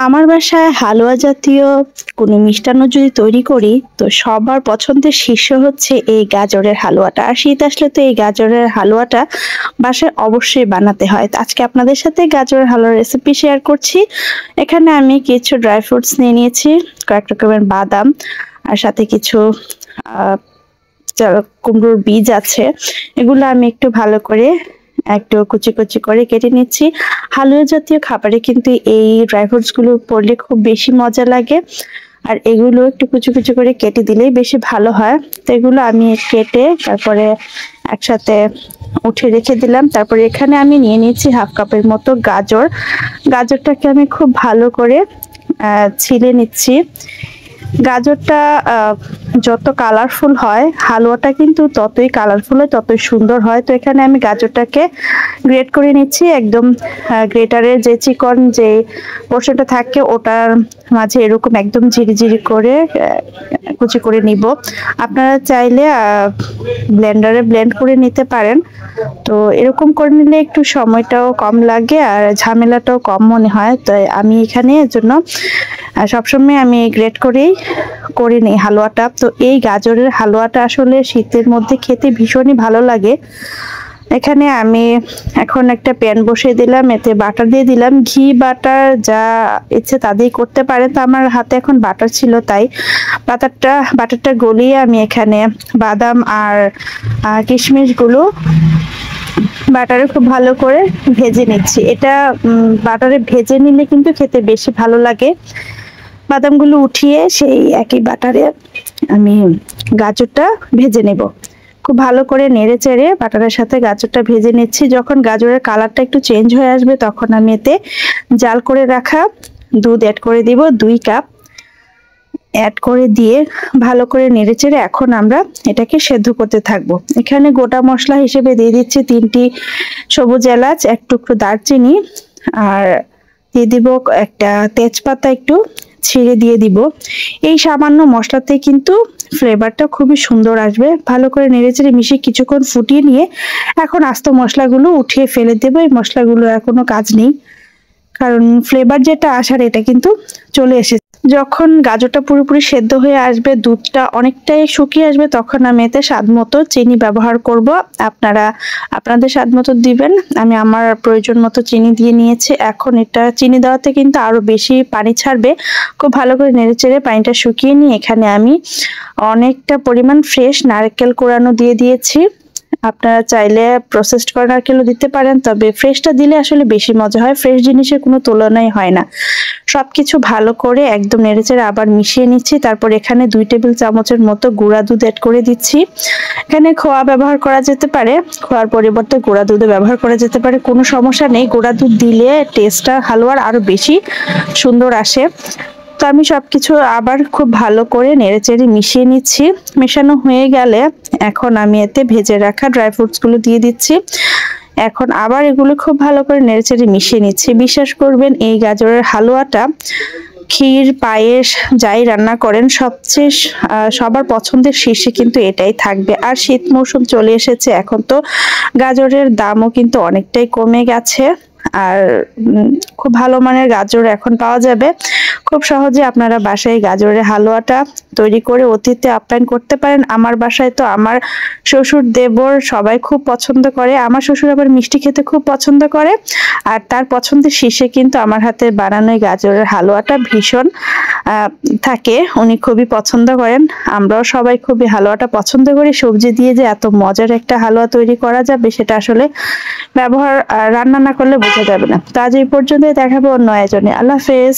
আমার বাসায় হালুয়া জাতীয় কোনো মিষ্টান্ন যদি তৈরি করি তো সবার পছন্দের শীর্ষ হচ্ছে এই গাজরের হালুয়াটা। আর শীত আসলে তো এই গাজরের হালুয়াটা বাসায় অবশ্যই বানাতে হয়। তো আজকে আপনাদের সাথে গাজরের হালুয়ার রেসিপি শেয়ার করছি। এখানে আমি কিছু ড্রাই ফ্রুটস নিয়ে নিয়েছি, কয়েক রকমের বাদাম, আর সাথে কিছু আহ কুমড়োর বীজ আছে। এগুলো আমি একটু ভালো করে একটু কুচি কুচি করে কেটে নিচ্ছি। হালুয়া জাতীয় খাবারে কিন্তু এই ড্রাই ফ্রুটস গুলো পড়লে খুব বেশি মজা লাগে, আর এগুলো একটু কুচি কুচি করে কেটে দিলেই বেশি ভালো হয়। তো এগুলো আমি কেটে তারপরে একসাথে উঠে রেখে দিলাম। তারপরে এখানে আমি নিয়ে নিয়েছি হাফ কাপের মতো গাজর। গাজরটাকে আমি খুব ভালো করে ছিলে নিচ্ছি। গাজরটা যত কালারফুল হয় হালুয়াটা কিন্তু ততই কালারফুল হয়, ততই সুন্দর হয়। তো এখানে আমি গাজরটাকে গ্রেট করে নিচ্ছি। একদম গ্রেটারের যে চিকন যে পোর্শনটা থাকে ওটার মাঝে এরকম একদম ঝিরিঝিরি করে কুচি করে নিব। আপনারা চাইলে ব্লেন্ডারে ব্লেন্ড করে নিতে পারেন। তো এরকম করে নিলে একটু সময়টাও কম লাগে আর ঝামেলাটাও কম মনে হয়। তো আমি এখানে এর জন্য সবসময় আমি গ্রেট করেই করে নিই হালুয়াটা। তো এই গাজরের হালুয়াটা আসলে শীতের মধ্যে খেতে ভীষণই ভালো লাগে। এখানে আমি এখন একটা প্যান বসিয়ে দিলাম, এতে বাটার দিয়ে দিলাম। ঘি বাটার যা ইচ্ছে তা দিয়ে করতে পারেন। তো আমার হাতে এখন বাটার ছিল, তাই বাটারটা গলিয়ে আমি এখানে বাদাম আর কিশমিশগুলো বাটারে খুব ভালো করে ভেজে নিচ্ছি। এটা বাটারে ভেজে নিলে কিন্তু খেতে বেশি ভালো লাগে। বাদামগুলো উঠিয়ে সেই একই বাটারে আমি গাজরটা ভেজে নেব। খুব ভালো করে নেড়ে চেড়ে বাটারের সাথে গাজরটা ভেজে নিচ্ছি। যখন গাজরের কালারটা একটু চেঞ্জ হয়ে আসবে তখন আমি এতে জাল করে রাখা দুধ অ্যাড করে দিব 2 কাপ। অ্যাড করে দিয়ে ভালো করে নেড়ে চেড়ে এখন আমরা এটাকে সেদ্ধ করতে থাকবো। এখানে গোটা মশলা হিসেবে দিয়ে দিচ্ছি 3টি সবুজ এলাচ, 1 টুকরো দারচিনি, আর দিয়ে দিব একটা তেজপাতা একটু ছিঁড়ে দিয়ে দিব। এই সামান্য মশলাতে কিন্তু ফ্লেভারটা খুবই সুন্দর আসবে। ভালো করে নেড়েচেড়ে মিশিয়ে কিছুক্ষণ ফুটিয়ে নিয়ে এখন আস্ত মশলাগুলো উঠিয়ে ফেলে দেবো। এই মশলাগুলো আর কোনো কাজ নেই, কারণ ফ্লেভার যেটা আসার এটা কিন্তু চলে এসেছে। যখন গাজরটা পুরোপুরি সেদ্ধ হয়ে আসবে, দুধটা অনেকটাই শুকিয়ে আসবে, তখন আমি এতে স্বাদ মতো চিনি ব্যবহার করব। আপনারা আপনাদের স্বাদ মতো দিবেন। আমি আমার প্রয়োজন মতো চিনি দিয়ে নিয়েছি। এখন এটা চিনি দেওয়াতে কিন্তু আরো বেশি পানি ছাড়বে। খুব ভালো করে নেড়েচেড়ে পানিটা শুকিয়ে নিয়ে এখানে আমি অনেকটা পরিমাণ ফ্রেশ নারকেল কোড়ানো দিয়ে দিয়েছি। আপনারা চাইলে প্রসেসড করা নারকেলও দিতে পারেন, তবে ফ্রেশটা দিলে আসলে বেশি মজা হয়। ফ্রেশ জিনিসের কোনো তুলনাই হয় না। সবকিছু ভালো করে একদম নেড়েচেড়ে আবার মিশিয়ে নিচ্ছি। তারপর এখানে 2 টেবিল চামচের মতো গুঁড়া দুধ অ্যাড করে দিচ্ছি। এখানে খোয়া ব্যবহার করা যেতে পারে, খোয়ার পরিবর্তে গুঁড়া দুধও ব্যবহার করা যেতে পারে, কোনো সমস্যা নেই। গুঁড়া দুধ দিলে টেস্টটা হালুয়ার আরো বেশি সুন্দর আসে। তো আমি সবকিছু আবার খুব ভালো করে নেড়েচেড়ে মিশিয়ে নিচ্ছি। মেশানো হয়ে গেলে এখন আমি এতে ভেজে রাখা ড্রাই ফ্রুটস গুলো দিয়ে দিচ্ছি। এখন আবার এগুলো খুব ভালো করে নেড়েচেড়ে মিশিয়ে নিচ্ছি। বিশ্বাস করবেন এই গাজরের হালুয়াটা ক্ষীর পায়েস যাই রান্না করেন সবচেয়ে সবার পছন্দের শীর্ষে কিন্তু এটাই থাকবে। আর শীত মৌসুম চলে এসেছে, এখন তো গাজরের দামও কিন্তু অনেকটাই কমে গেছে। আর খুব ভালো মানের গাজর এখন পাওয়া যাবে। খুব সহজে আপনারা বাসায় গাজরের হালুয়াটা তৈরি করে অতিথি আপ্যায়ন করতে পারেন। আমার বাসায় তো আমার শ্বশুর দেবর সবাই খুব পছন্দ করে। আমার শ্বশুর আবার মিষ্টি খেতে খুব পছন্দ করে, আর তার পছন্দের শীর্ষে কিন্তু আমার হাতে বানানো গাজরের হালুয়াটা ভীষণ থাকে। উনি খুবই পছন্দ করেন। আমরাও সবাই খুবই হালুয়াটা পছন্দ করি। সবজি দিয়ে যে এত মজার একটা হালুয়া তৈরি করা যাবে সেটা আসলে রান্না না করলে বোঝা যাবে না। তো আজ এই পর্যন্তই, দেখাবো অন্য আয়োজনে। আল্লাহ হাফেজ।